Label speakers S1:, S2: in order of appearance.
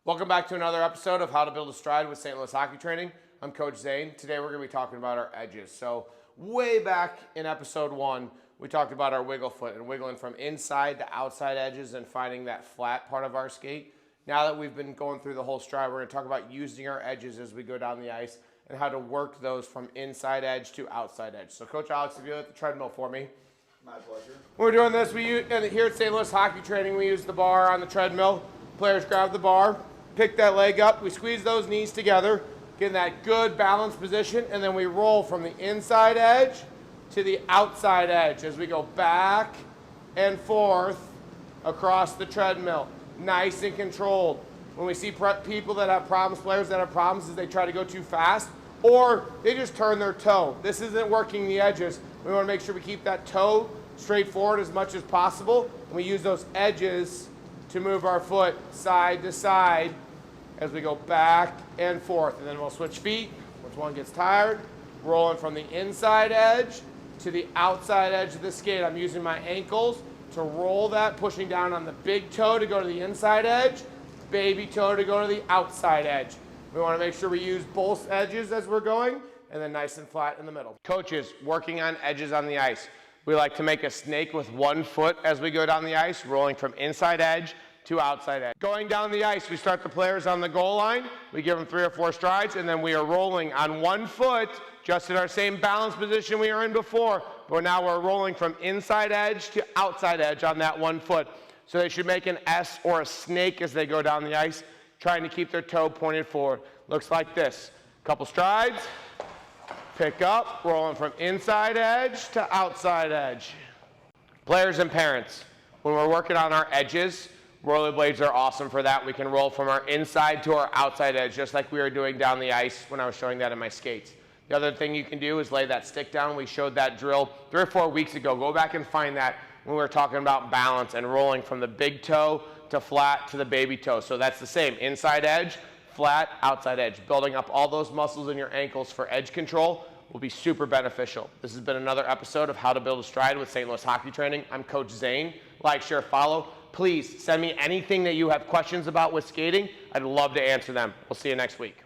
S1: Welcome back to another episode of How to Build a Stride with St. Louis Hockey Training. I'm Coach Zane. Today we're going to be talking about our edges. So way back in episode 1, we talked about our wiggle foot and wiggling from inside to outside edges and finding that flat part of our skate. Now that we've been going through the whole stride, we're going to talk about using our edges as we go down the ice and how to work those from inside edge to outside edge. So Coach Alex, if you hit the treadmill for me.
S2: My pleasure.
S1: When we're doing this, here at St. Louis Hockey Training, we use the bar on the treadmill. Players grab the bar, pick that leg up, we squeeze those knees together, get in that good balanced position, and then we roll from the inside edge to the outside edge as we go back and forth across the treadmill, nice and controlled. When we see people that have problems, players that have problems, is they try to go too fast, or they just turn their toe. This isn't working the edges. We want to make sure we keep that toe straight forward as much as possible, and we use those edges to move our foot side to side as we go back and forth. And then we'll switch feet once one gets tired, rolling from the inside edge to the outside edge of the skate. I'm using my ankles to roll that, pushing down on the big toe to go to the inside edge, baby toe to go to the outside edge. We want to make sure we use both edges as we're going, and then nice and flat in the middle. Coaches, working on edges on the ice. We like to make a snake with one foot as we go down the ice, rolling from inside edge to outside edge. Going down the ice, we start the players on the goal line. We give them 3 or 4 strides, and then we are rolling on one foot, just in our same balance position we were in before. But now we're rolling from inside edge to outside edge on that one foot. So they should make an S or a snake as they go down the ice, trying to keep their toe pointed forward. Looks like this. Couple strides, pick up, rolling from inside edge to outside edge. Players and parents, when we're working on our edges, rollerblades are awesome for that. We can roll from our inside to our outside edge, just like we were doing down the ice when I was showing that in my skates. The other thing you can do is lay that stick down. We showed that drill 3 or 4 weeks ago. Go back and find that when we were talking about balance and rolling from the big toe to flat to the baby toe. So that's the same, inside edge, flat, outside edge. Building up all those muscles in your ankles for edge control will be super beneficial. This has been another episode of How to Build a Stride with St. Louis Hockey Training. I'm Coach Zane. Like, share, follow. Please send me anything that you have questions about with skating. I'd love to answer them. We'll see you next week.